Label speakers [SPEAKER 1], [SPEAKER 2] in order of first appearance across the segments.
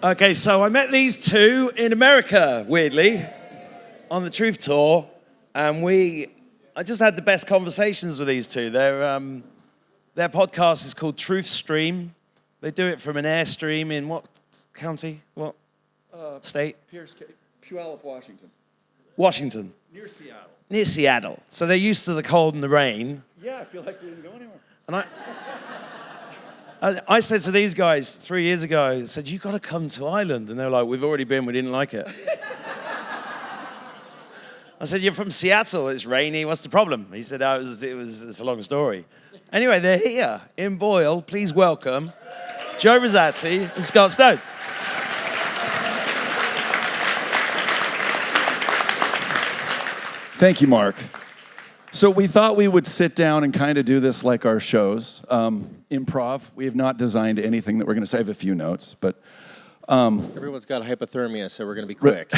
[SPEAKER 1] Okay, so I met these two in America, weirdly, on the Truth Tour, and I just had the best conversations with these two. Their podcast is called TruthStream. They do it from an Airstream in what county? What state?
[SPEAKER 2] Puyallup, Washington.
[SPEAKER 1] Washington.
[SPEAKER 2] Near Seattle.
[SPEAKER 1] Near Seattle. So they're used to the cold and the rain.
[SPEAKER 2] Yeah, I feel like we didn't go anywhere.
[SPEAKER 1] And I said to these guys 3 years ago, I said, you got to come to Ireland. And they were like, we've already been, we didn't like it. I said, you're from Seattle, it's rainy, what's the problem? He said, oh, it's a long story. Anyway, they're here in Boyle. Please welcome Joe Rosazzi and Scott Stone.
[SPEAKER 2] Thank you, Mark. So we thought we would sit down and kind of do this like our shows. Improv. We have not designed anything that we're going to say. I have a few notes, but...
[SPEAKER 3] Everyone's got hypothermia, so we're going to be quick.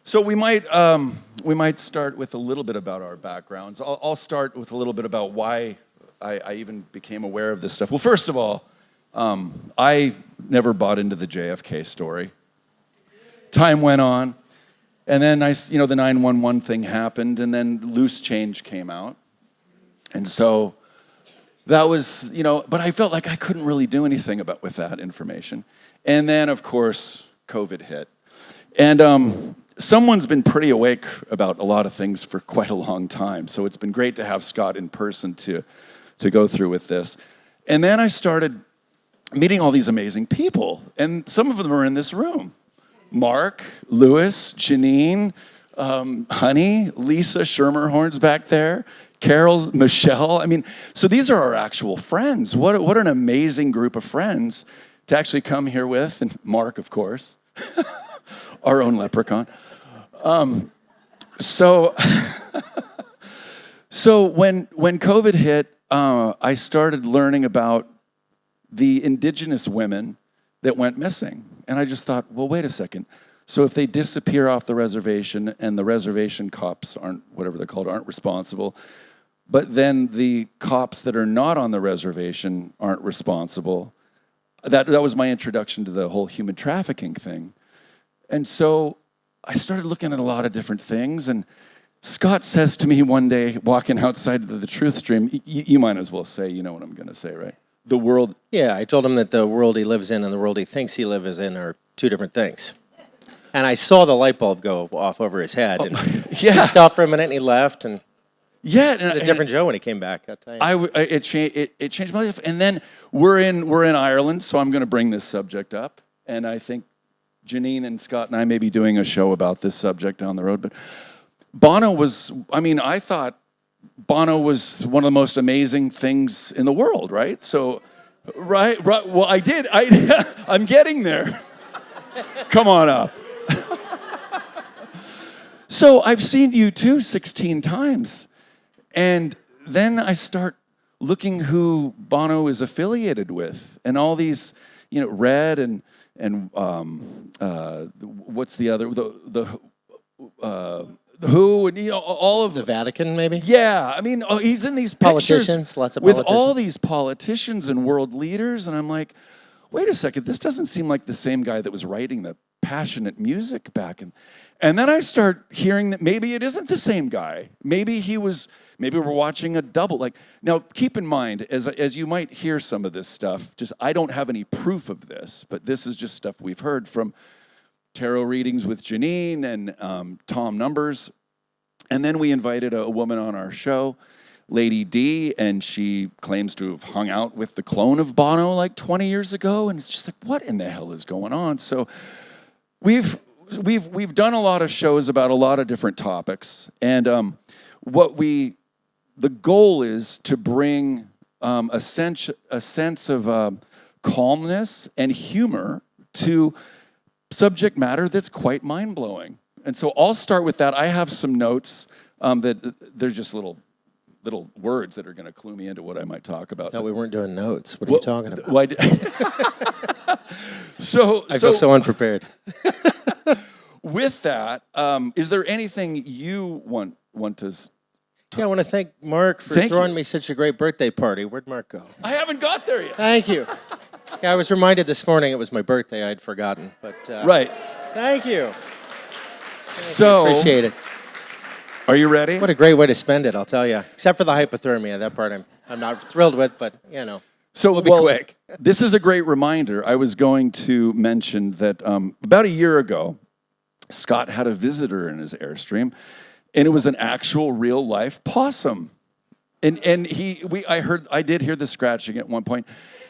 [SPEAKER 2] So we might start with a little bit about our backgrounds. I'll start with a little bit about why I even became aware of this stuff. Well, first of all, I never bought into the JFK story. Time went on, and then the 911 thing happened, and then Loose Change came out, and so that was But I felt like I couldn't really do anything with that information, and then of course COVID hit, and someone's been pretty awake about a lot of things for quite a long time, so it's been great to have Scott in person to go through with this, and then I started meeting all these amazing people, and some of them are in this room. Mark, Lewis, Janine, Honey, Lisa Schermerhorn's back there, Carol, Michelle. I mean, so these are our actual friends. What an amazing group of friends to actually come here with, and Mark, of course, our own leprechaun. So when COVID hit, I started learning about the indigenous women that went missing. And I just thought, well, wait a second. So if they disappear off the reservation and the reservation cops aren't responsible, but then the cops that are not on the reservation aren't responsible, that was my introduction to the whole human trafficking thing. And so I started looking at a lot of different things, and Scott says to me one day, walking outside the TruthStream, you might as well say, you know what I'm going to say, right? The world.
[SPEAKER 3] Yeah, I told him that the world he lives in and the world he thinks he lives in are two different things. And I saw the light bulb go off over his head. And he stopped for a minute and he left. And
[SPEAKER 2] yeah,
[SPEAKER 3] it was a different Joe when he came back. I'll tell you.
[SPEAKER 2] It changed my life. And then we're in Ireland, so I'm going to bring this subject up. And I think Janine and Scott and I may be doing a show about this subject down the road. But I thought Bono was one of the most amazing things in the world, right? So, right. Well, I'm getting there. Come on up. So I've seen U2 16 times, and then I start looking who Bono is affiliated with, and all these, Red and what's the other Who and all of
[SPEAKER 3] the Vatican, maybe?
[SPEAKER 2] Yeah, he's in these pictures
[SPEAKER 3] politicians, lots of
[SPEAKER 2] with
[SPEAKER 3] politicians.
[SPEAKER 2] all these politicians and world leaders, and I'm like, wait a second, this doesn't seem like the same guy that was writing the passionate music back in. And then I start hearing that maybe it isn't the same guy. Maybe we're watching a double. Now, keep in mind, as you might hear some of this stuff, I don't have any proof of this, but this is just stuff we've heard from tarot readings with Janine and Tom Numbers. And then we invited a woman on our show, Lady D, and she claims to have hung out with the clone of Bono like 20 years ago. And it's just like, what in the hell is going on? So we've done a lot of shows about a lot of different topics. And the goal is to bring a sense of calmness and humor to subject matter that's quite mind-blowing. And so I'll start with that. I have some notes that they're just little words that are going to clue me into what I might talk about.
[SPEAKER 3] No, we weren't doing notes. What are you talking about?
[SPEAKER 2] Well, I
[SPEAKER 3] feel so unprepared.
[SPEAKER 2] With that, is there anything you want to
[SPEAKER 3] Yeah, I want to thank Mark for throwing me such a great birthday party. Where'd Mark go?
[SPEAKER 2] I haven't got there yet.
[SPEAKER 3] Thank you. Yeah, I was reminded this morning it was my birthday. I'd forgotten, but
[SPEAKER 2] right.
[SPEAKER 3] Thank you.
[SPEAKER 2] So
[SPEAKER 3] Appreciate it.
[SPEAKER 2] Are you ready?
[SPEAKER 3] What a great way to spend it, I'll tell you. Except for the hypothermia, that part I'm not thrilled with, but you know.
[SPEAKER 2] So
[SPEAKER 3] we'll be quick.
[SPEAKER 2] This is a great reminder. I was going to mention that about a year ago, Scott had a visitor in his Airstream, and it was an actual real life possum. And I did hear the scratching at one point.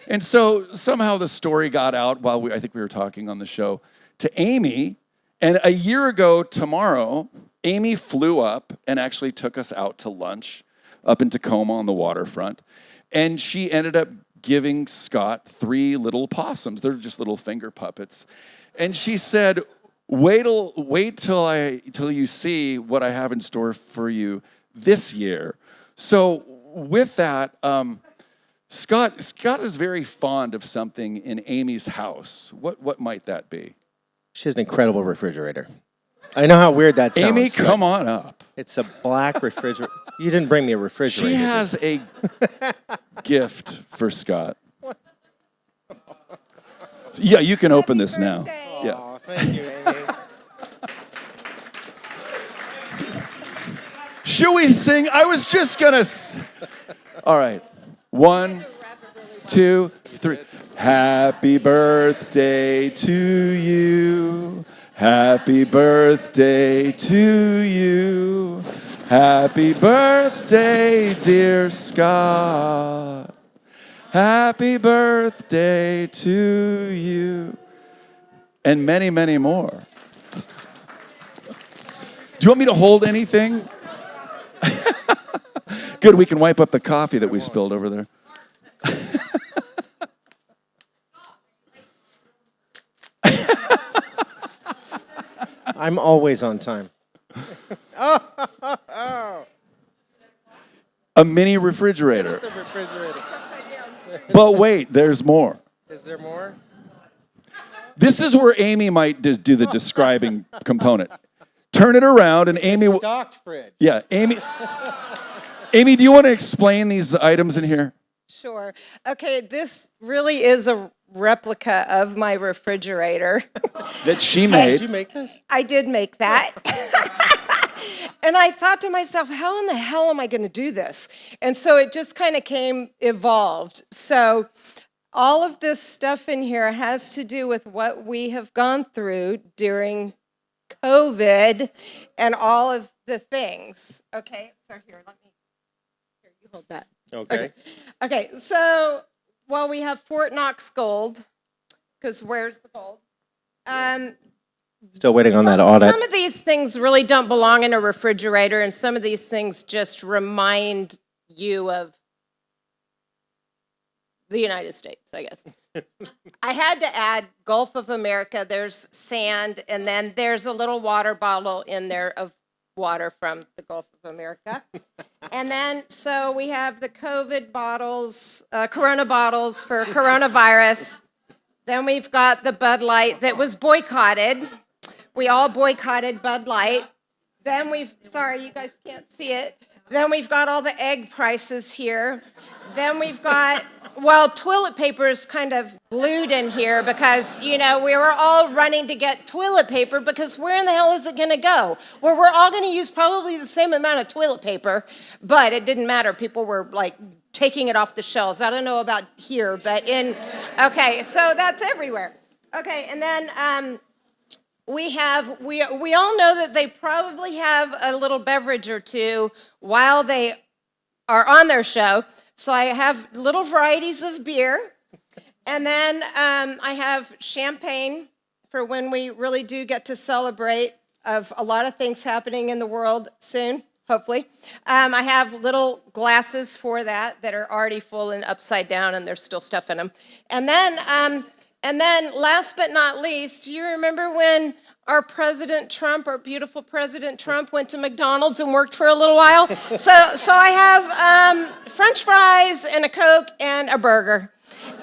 [SPEAKER 2] And so somehow the story got out while I think we were talking on the show to Amy. And a year ago tomorrow, Amy flew up and actually took us out to lunch up in Tacoma on the waterfront. And she ended up giving Scott 3 little possums. They're just little finger puppets. And she said, wait till you see what I have in store for you this year. So with that, Scott is very fond of something in Amy's house. What might that be?
[SPEAKER 3] She has an incredible refrigerator. I know how weird that sounds.
[SPEAKER 2] Amy, come on up.
[SPEAKER 3] It's a black refrigerator. You didn't bring me a refrigerator.
[SPEAKER 2] She has a gift for Scott. So, yeah, you can open this now. Yeah.
[SPEAKER 3] Aw, thank you, Amy.
[SPEAKER 2] Should we sing? I was just gonna. All right. 1, 2, 3. Happy birthday to you. Happy birthday to you. Happy birthday, dear Scott. Happy birthday to you. And many, many more. Do you want me to hold anything? Good, we can wipe up the coffee that we spilled over there.
[SPEAKER 3] I'm always on time.
[SPEAKER 2] A mini refrigerator.
[SPEAKER 3] It's the refrigerator.
[SPEAKER 2] But wait, there's more.
[SPEAKER 3] Is there more?
[SPEAKER 2] This is where Amy might do the describing component. Turn it around, and Amy.
[SPEAKER 3] Stocked fridge.
[SPEAKER 2] Yeah, Amy. Amy, do you want to explain these items in here?
[SPEAKER 4] Sure. Okay, this really is a replica of my refrigerator.
[SPEAKER 2] That she made.
[SPEAKER 3] Did you make this?
[SPEAKER 4] I did make that. And I thought to myself, how in the hell am I going to do this? And so it just kind of evolved. So all of this stuff in here has to do with what we have gone through during COVID and all of the things. Okay, so here, you hold that.
[SPEAKER 3] Okay.
[SPEAKER 4] Okay, so while we have Fort Knox gold, because where's the gold?
[SPEAKER 3] Still waiting on that audit.
[SPEAKER 4] Some of these things really don't belong in a refrigerator, and some of these things just remind you of the United States, I guess. I had to add Gulf of America. There's sand, and then there's a little water bottle in there of water from the Gulf of America. And then, so we have the COVID bottles, Corona bottles for coronavirus. Then we've got the Bud Light that was boycotted. We all boycotted Bud Light. Then sorry, you guys can't see it. Then we've got all the egg prices here. Then we've got, toilet paper is kind of glued in here because, we were all running to get toilet paper because where in the hell is it going to go? Well, we're all going to use probably the same amount of toilet paper, but it didn't matter. People were taking it off the shelves. I don't know about here, but okay, so that's everywhere. Okay, and then we all know that they probably have a little beverage or two while they are on their show. So I have little varieties of beer. And then I have champagne for when we really do get to celebrate of a lot of things happening in the world soon, hopefully. I have little glasses for that are already full and upside down, and there's still stuff in them. And then last but not least, do you remember when our beautiful President Trump went to McDonald's and worked for a little while? So I have French fries and a Coke and a burger.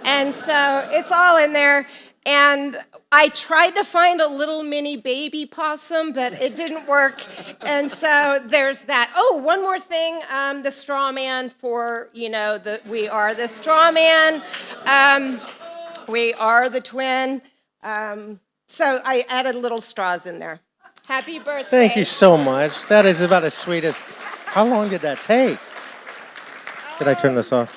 [SPEAKER 4] And so it's all in there. And I tried to find a little mini baby possum, but it didn't work. And so there's that. Oh, one more thing. The straw man for, we are the straw man. We are the twin. So I added little straws in there. Happy birthday.
[SPEAKER 3] Thank you so much. That is about as sweet as... How long did that take? Did I turn this off?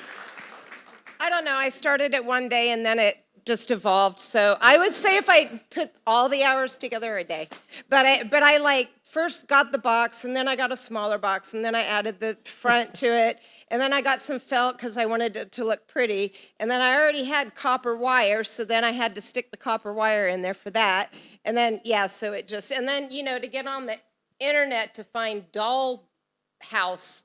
[SPEAKER 4] I don't know. I started it one day and then it just evolved. So I would say if I put all the hours together, a day. But I like first got the box and then I got a smaller box and then I added the front to it. And then I got some felt because I wanted it to look pretty. And then I already had copper wire, so then I had to stick the copper wire in there for that. And then, so it just, and then, to get on the internet to find doll house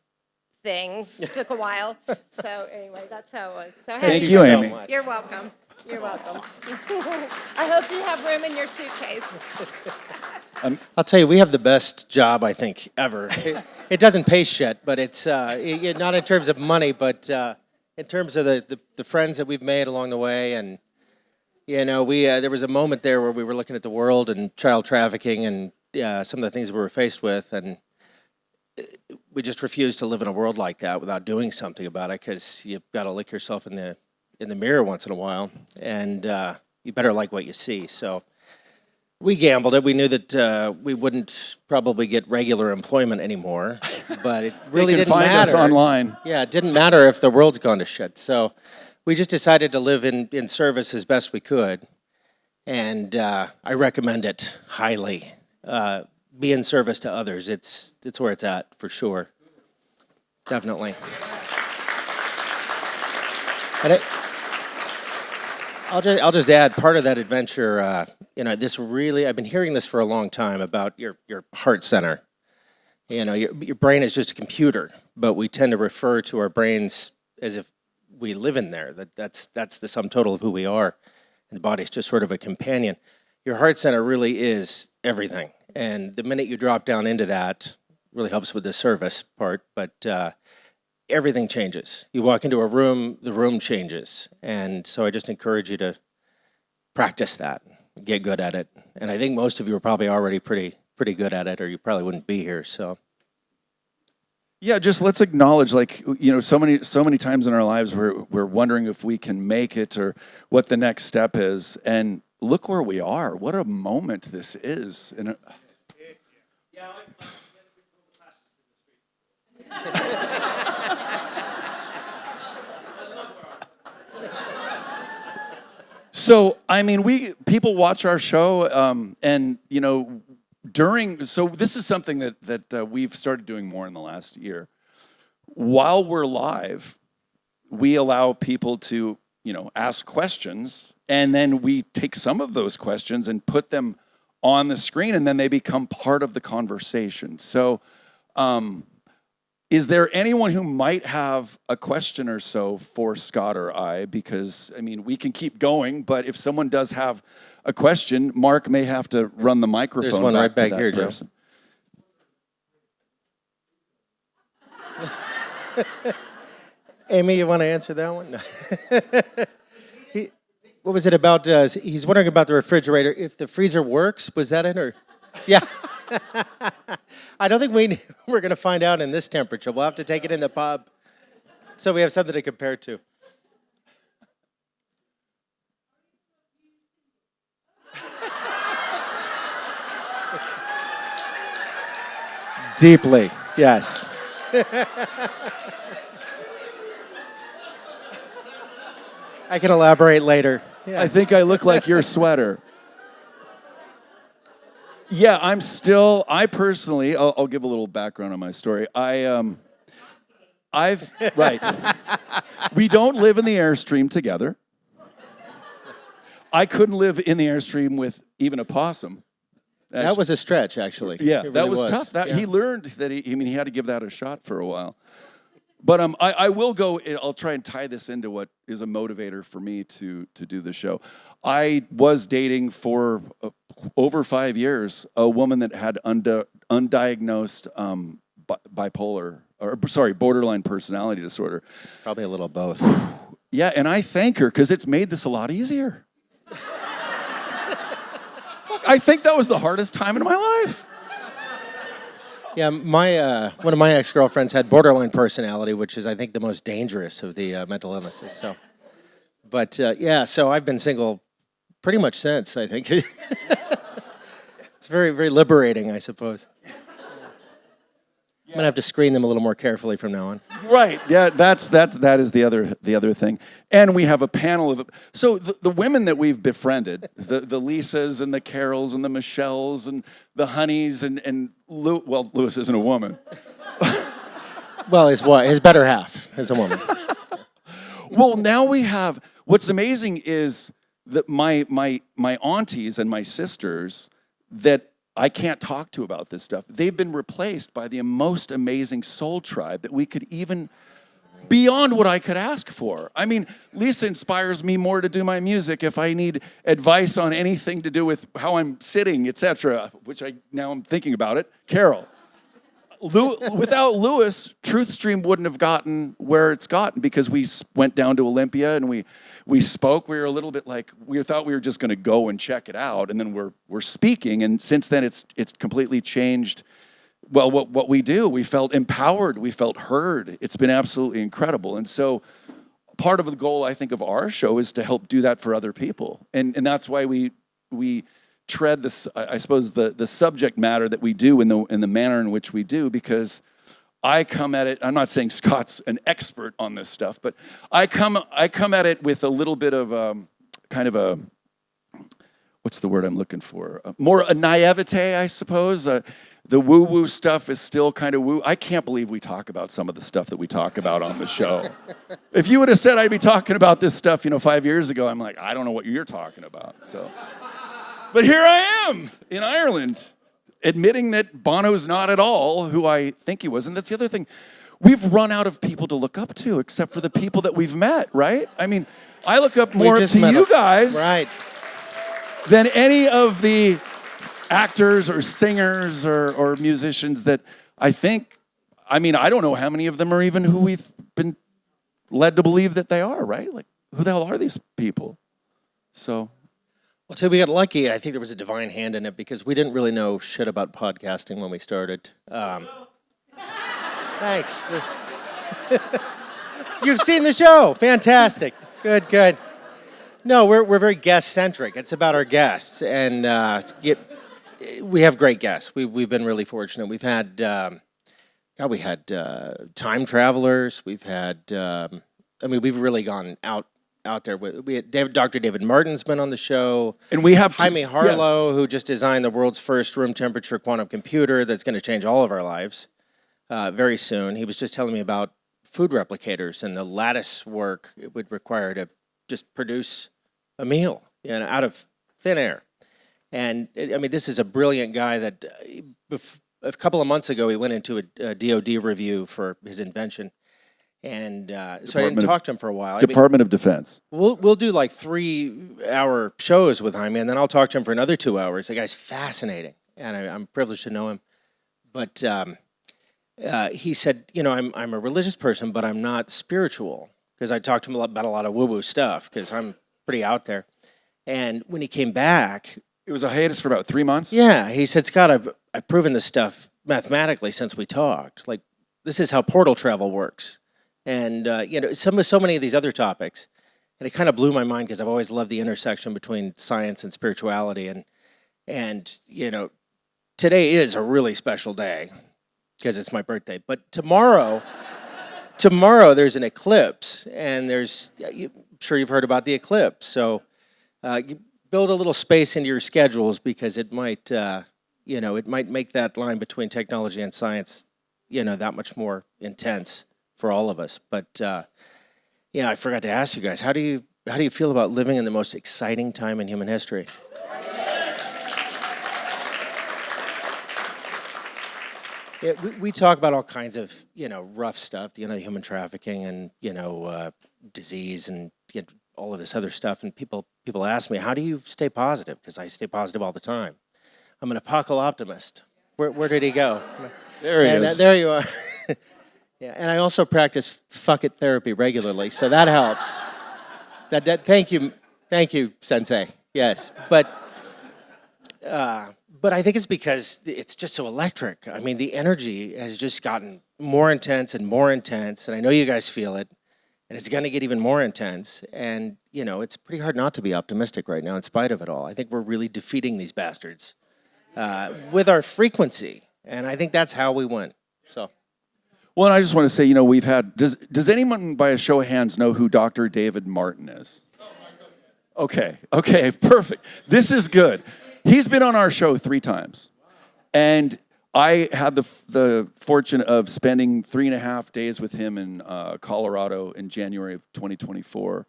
[SPEAKER 4] things took a while. So anyway, that's how it was. So
[SPEAKER 2] Thank you, Amy.
[SPEAKER 3] much.
[SPEAKER 4] You're welcome. You're welcome. I hope you have room in your suitcase.
[SPEAKER 3] I'll tell you, we have the best job, I think, ever. It doesn't pay shit, but it's not in terms of money, but in terms of the friends that we've made along the way. And, there was a moment there where we were looking at the world and child trafficking and some of the things we were faced with. And we just refused to live in a world like that without doing something about it, because you've got to look yourself in the mirror once in a while. And you better like what you see. So we gambled it. We knew that we wouldn't probably get regular employment anymore, but it really didn't matter.
[SPEAKER 2] Find us online.
[SPEAKER 3] Yeah, it didn't matter if the world's gone to shit. So we just decided to live in service as best we could, and I recommend it highly. Be in service to others. It's where it's at for sure. Definitely. And I'll just add, part of that adventure, this really, I've been hearing this for a long time about your heart center. Your brain is just a computer, but we tend to refer to our brains as if we live in there. That's the sum total of who we are. And the body's just sort of a companion. Your heart center really is everything. And the minute you drop down into that, really helps with the service part, but everything changes. You walk into a room, the room changes. And so I just encourage you to practice that, get good at it. And I think most of you are probably already pretty good at it, or you probably wouldn't be here, so.
[SPEAKER 2] Yeah, just let's acknowledge, so many times in our lives we're wondering if we can make it or what the next step is. And look where we are. What a moment this is. So, people watch our show, and this is something that we've started doing more in the last year. While we're live, we allow people to, ask questions, and then we take some of those questions and put them on the screen, and then they become part of the conversation. So, is there anyone who might have a question or so for Scott or I? Because, we can keep going, but if someone does have a question, Mark may have to run the microphone.
[SPEAKER 3] There's one right back here,
[SPEAKER 2] person.
[SPEAKER 3] Joe. Amy, you want to answer that one? What was it about? He's wondering about the refrigerator. If the freezer works, was that it? Or? Yeah. I don't think we're going to find out in this temperature. We'll have to take it in the pub so we have something to compare to. Deeply, yes. I can elaborate later. Yeah.
[SPEAKER 2] I think I look like your sweater. Yeah, I personally, I'll give a little background on my story. Right. We don't live in the Airstream together. I couldn't live in the Airstream with even a possum.
[SPEAKER 3] That was a stretch, actually.
[SPEAKER 2] Yeah,
[SPEAKER 3] really
[SPEAKER 2] that was tough. He learned that he had to give that a shot for a while. But I will go. I'll try and tie this into what is a motivator for me to do the show. I was dating for over 5 years a woman that had undiagnosed borderline personality disorder.
[SPEAKER 3] Probably a little both.
[SPEAKER 2] Yeah, and I thank her because it's made this a lot easier. I think that was the hardest time in my life.
[SPEAKER 3] Yeah, my one of my ex-girlfriends had borderline personality, which is, I think, the most dangerous of the mental illnesses. So, but yeah, so I've been single pretty much since, I think. It's very, very liberating, I suppose. I'm gonna have to screen them a little more carefully from now on.
[SPEAKER 2] Right. Yeah, that is the other thing. And we have a panel of so the women that we've befriended, the Lisas and the Carols and the Michelles and the Honeys and Lewis isn't a woman.
[SPEAKER 3] Well, his better half is a woman.
[SPEAKER 2] Well, now we have what's amazing is that my aunties and my sisters that I can't talk to about this stuff. They've been replaced by the most amazing soul tribe that we could even, beyond what I could ask for. I mean, Lisa inspires me more to do my music if I need advice on anything to do with how I'm sitting, etc., which now I'm thinking about it. Carol. Without Lewis, TruthStream wouldn't have gotten where it's gotten because we went down to Olympia and we spoke. We were a little bit like we thought we were just going to go and check it out, and then we're speaking. And since then, it's completely changed. Well, what we do, we felt empowered, we felt heard. It's been absolutely incredible. And so, part of the goal I think of our show is to help do that for other people, and that's why we tread this, I suppose, the subject matter that we do in the manner in which we do, because I come at it. I'm not saying Scott's an expert on this stuff, but I come at it with a little bit of kind of a what's the word I'm looking for? More a naivete, I suppose. The woo-woo stuff is still kind of woo. I can't believe we talk about some of the stuff that we talk about on the show. If you would have said I'd be talking about this stuff, 5 years ago, I'm like, I don't know what you're talking about. So. But here I am in Ireland, admitting that Bono's not at all who I think he was. And that's the other thing. We've run out of people to look up to except for the people that we've met, right? I mean, I look up more to you guys than any of the actors or singers or musicians that I think, I don't know how many of them are even who we've been led to believe that they are, right? Like, who the hell are these people? So...
[SPEAKER 3] Well, till we got lucky, I think there was a divine hand in it because we didn't really know shit about podcasting when we started. Thanks. You've seen the show. Fantastic. Good. No, we're very guest-centric. It's about our guests. And we have great guests. We've been really fortunate. We've had, we had time travelers. We've had, we've really gone out there. We had Dr. David Martin's been on the show.
[SPEAKER 2] And we have
[SPEAKER 3] Jaime Harlow, who just designed the world's first room temperature quantum computer that's going to change all of our lives very soon. He was just telling me about food replicators and the lattice work it would require to just produce a meal out of thin air. And this is a brilliant guy that a couple of months ago he went into a DOD review for his invention. And so I didn't talk to him for a while.
[SPEAKER 2] Department of Defense.
[SPEAKER 3] We'll do like 3-hour shows with Jaime, and then I'll talk to him for another 2 hours. The guy's fascinating, and I'm privileged to know him. But he said, I'm a religious person, but I'm not spiritual, because I talked to him about a lot of woo-woo stuff, because I'm pretty out there. And when he came back...
[SPEAKER 2] It was a hiatus for about 3 months?
[SPEAKER 3] Yeah, he said, Scott, I've proven this stuff mathematically since we talked. Like, this is how portal travel works. And, so many of these other topics. And it kind of blew my mind because I've always loved the intersection between science and spirituality. And today is a really special day because it's my birthday. But tomorrow there's an eclipse. And I'm sure you've heard about the eclipse. So you build a little space into your schedules because it might, it might make that line between technology and science, that much more intense for all of us. But I forgot to ask you guys, how do you feel about living in the most exciting time in human history? Yeah, we talk about all kinds of rough stuff, human trafficking and disease and all of this other stuff. And people ask me, how do you stay positive? Because I stay positive all the time. I'm an apocalyptimist. Where did he go?
[SPEAKER 2] There he is.
[SPEAKER 3] There you are. Yeah, and I also practice fuck it therapy regularly, so that helps. Thank you, Sensei. Yes, but But I think it's because it's just so electric. I mean, the energy has just gotten more intense and more intense, and I know you guys feel it, and it's going to get even more intense. And, you know, it's pretty hard not to be optimistic right now in spite of it all. I think we're really defeating these bastards with our frequency, and I think that's how we win. So.
[SPEAKER 2] Well, and I just want to say, you know, we've had, does anyone by a show of hands know who Dr. David Martin is? Okay, perfect. This is good. He's been on our show 3 times. And I had the fortune of spending 3.5 days with him in Colorado in January of 2024.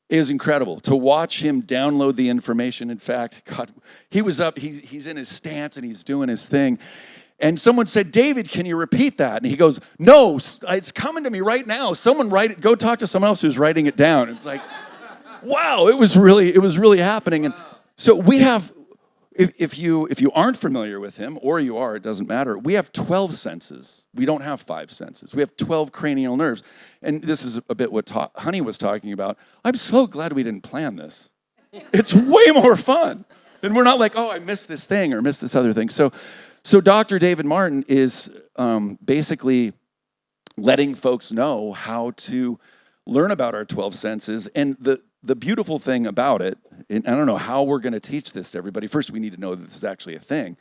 [SPEAKER 2] It was incredible to watch him download the information. In fact, God, he was up, he's in his stance and he's doing his thing. And someone said, "David, can you repeat that?" And he goes, "No, it's coming to me right now. Someone write it, go talk to someone else who's writing it down." It's like, wow, it was really happening. And so we have, if you aren't familiar with him, or you are, it doesn't matter. We have 12 senses. We don't have 5 senses. We have 12 cranial nerves. And this is a bit what Honey was talking about. I'm so glad we didn't plan this. It's way more fun. And we're not like, oh, I missed this thing or missed this other thing. So Dr. David Martin is basically letting folks know how to learn about our 12 senses. And the beautiful thing about it, and I don't know how we're going to teach this to everybody. First, we need to know that this is actually a thing,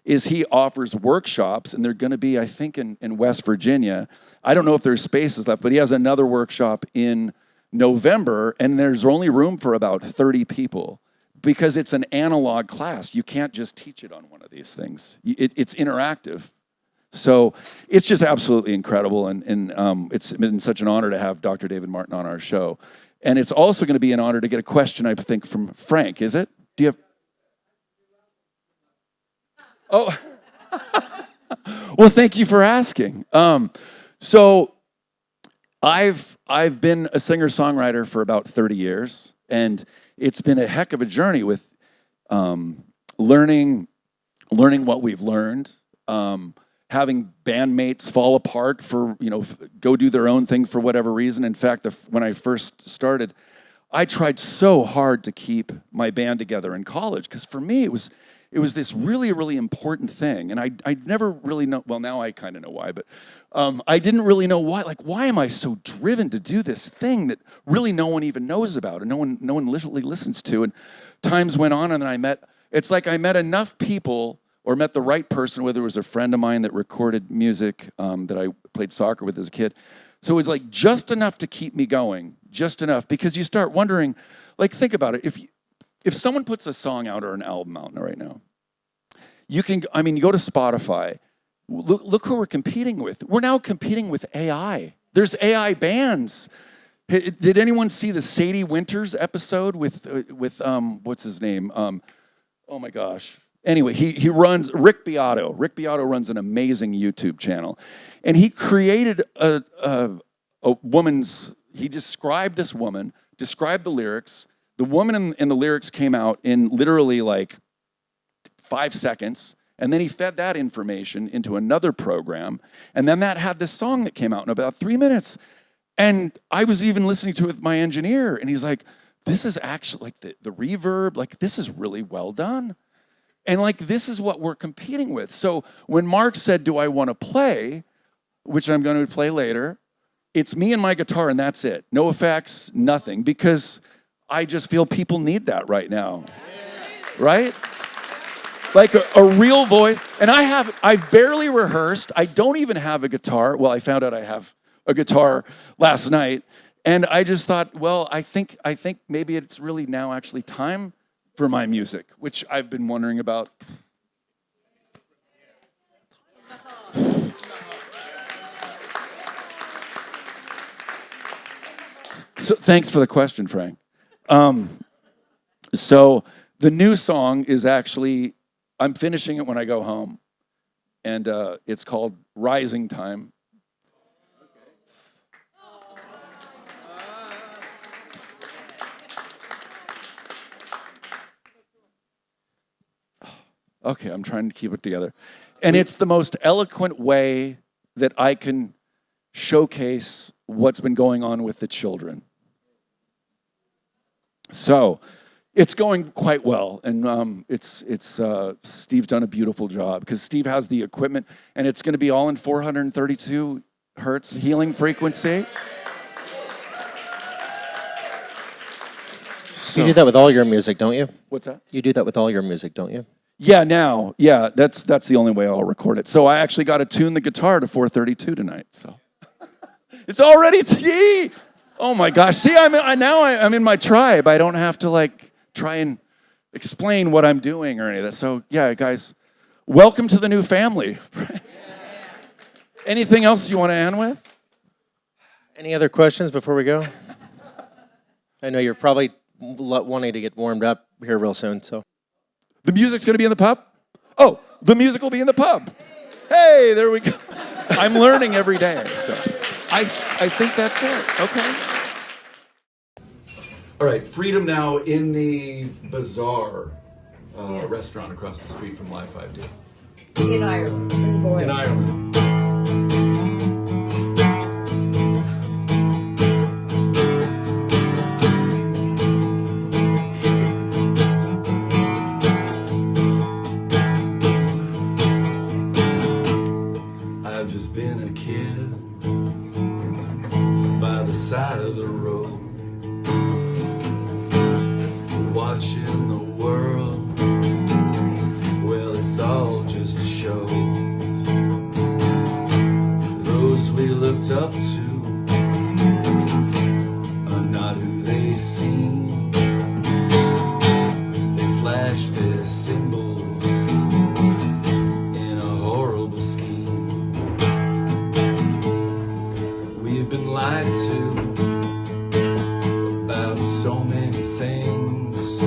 [SPEAKER 2] is he offers workshops, and they're going to be, I think, in West Virginia. I don't know if there's spaces left, but he has another workshop in November, and there's only room for about 30 people because it's an analog class. You can't just teach it on one of these things. It's interactive. So it's just absolutely incredible, and it's been such an honor to have Dr. David Martin on our show. And it's also going to be an honor to get a question, I think, from Frank, is it? Do you have... Oh, well, thank you for asking. So I've been a singer-songwriter for about 30 years, and it's been a heck of a journey with learning what we've learned, having bandmates fall apart for, go do their own thing for whatever reason. In fact, when I first started, I tried so hard to keep my band together in college, because for me, it was this really, really important thing. And I never really know, well, now I kind of know why, but I didn't really know why. Like, why am I so driven to do this thing that really no one even knows about and no one literally listens to? And times went on, and then I met enough people, or met the right person, whether it was a friend of mine that recorded music that I played soccer with as a kid. So it was like just enough to keep me going, just enough, because you start wondering, like, think about it. If someone puts a song out or an album out right now, you go to Spotify, look who we're competing with. We're now competing with AI. There's AI bands. Did anyone see the Sadie Winters episode with what's his name? Oh my gosh. Anyway, he runs, Rick Beato. Rick Beato runs an amazing YouTube channel. And he created a woman's, he described this woman, described the lyrics. The woman in the lyrics came out in literally like 5 seconds. And then he fed that information into another program. And then that had this song that came out in about 3 minutes. And I was even listening to it with my engineer. And he's like, this is actually, like the reverb, like this is really well done. And like, this is what we're competing with. So when Mark said, do I want to play, which I'm going to play later, it's me and my guitar, and that's it. No effects, nothing, because I just feel people need that right now. Right? Like a real voice. And I've barely rehearsed. I don't even have a guitar. Well, I found out I have a guitar last night. And I just thought, well, I think maybe it's really now actually time for my music, which I've been wondering about. So thanks for the question, Frank. So the new song is actually, I'm finishing it when I go home, and it's called Rising Time. Okay, I'm trying to keep it together. And it's the most eloquent way that I can showcase what's been going on with the children. So, It's going quite well, and Steve's done a beautiful job because Steve has the equipment, and it's going to be all in 432 hertz healing frequency.
[SPEAKER 3] You do that with all your music, don't you?
[SPEAKER 2] What's that?
[SPEAKER 3] You do that with all your music, don't you?
[SPEAKER 2] Yeah, now, yeah, that's the only way I'll record it. So I actually got to tune the guitar to 432 tonight. So it's already oh my gosh! See, I'm in my tribe. I don't have to like try and explain what I'm doing or any of that. So yeah, guys, welcome to the new family. Anything else you want to end with?
[SPEAKER 3] Any other questions before we go? I know you're probably wanting to get warmed up here real soon, so.
[SPEAKER 2] The music's going to be in the pub? Oh, the music will be in the pub. Hey, there we go. I'm learning every day, so I think that's it. Okay. All right, Freedom Now in the Bazaar restaurant across the street from Live 5D.
[SPEAKER 5] In Ireland. In
[SPEAKER 2] Ireland. I've just been a kid by the side of the road, watching the world. Well, it's all just a show. Those we looked up to are not who they seem. They flash their symbols in a horrible scheme. We've been lied to about so many things.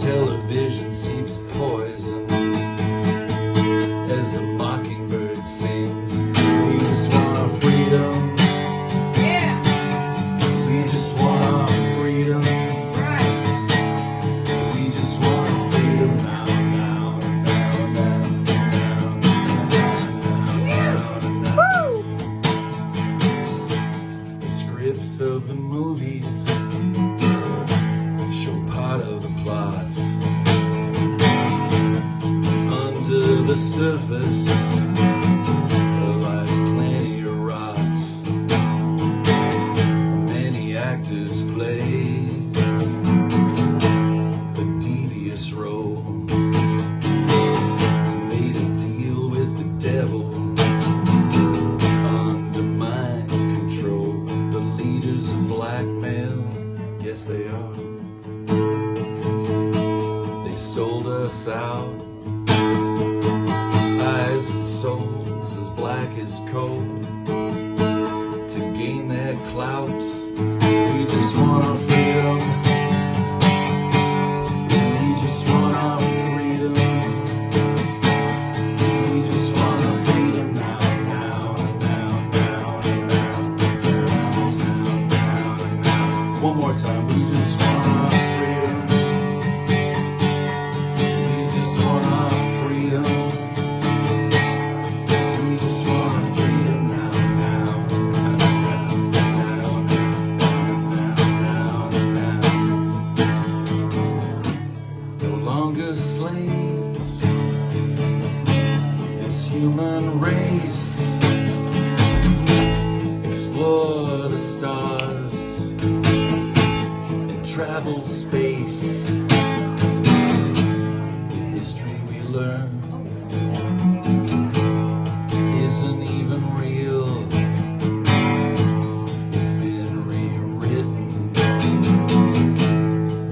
[SPEAKER 2] Television seeps poison as the mockingbird sings. We just want our freedom.
[SPEAKER 5] Yeah,
[SPEAKER 2] We just want our freedom.
[SPEAKER 5] that's right.
[SPEAKER 2] We just want our freedom now, now, now, now, now. The scripts of the movies show part of the plot. Under the surface lies plenty of rot. Many actors play a devious role. Made a deal with the devil under mind control. The leaders of blackmail, yes they are. They sold us out, eyes and souls as black as coal, to gain their clout. We just want our freedom. We just want our freedom. We just want our freedom now, now, now, now, now, now, now. One more time. We just want our freedom. We just want our freedom. We just want our freedom now, now, now, no longer slaves. This human race explore the stars and travel space. The history we learn isn't even real. It's been rewritten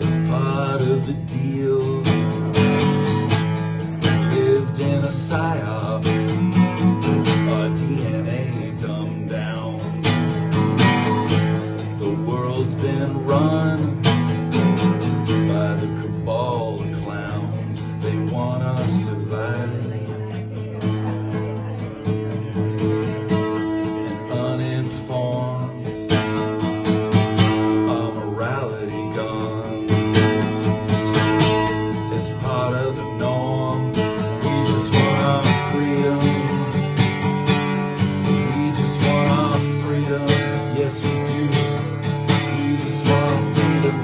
[SPEAKER 2] as part of the deal. Lived in a psyop, our DNA dumbed down. The world's been run by the cabal of clowns. They want us divided and uninformed. Our morality gone as part of the norm. We just want our freedom. We just want our freedom. Yes, we do. We just want our freedom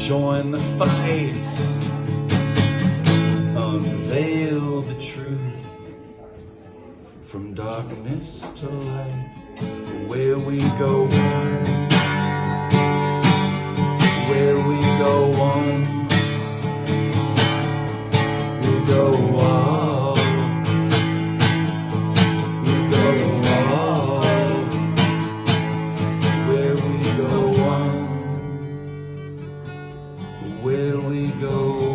[SPEAKER 6] join the fight, unveil the truth from darkness to light. Where we go on, where we go on, we go on, we go on, where we go on, where we go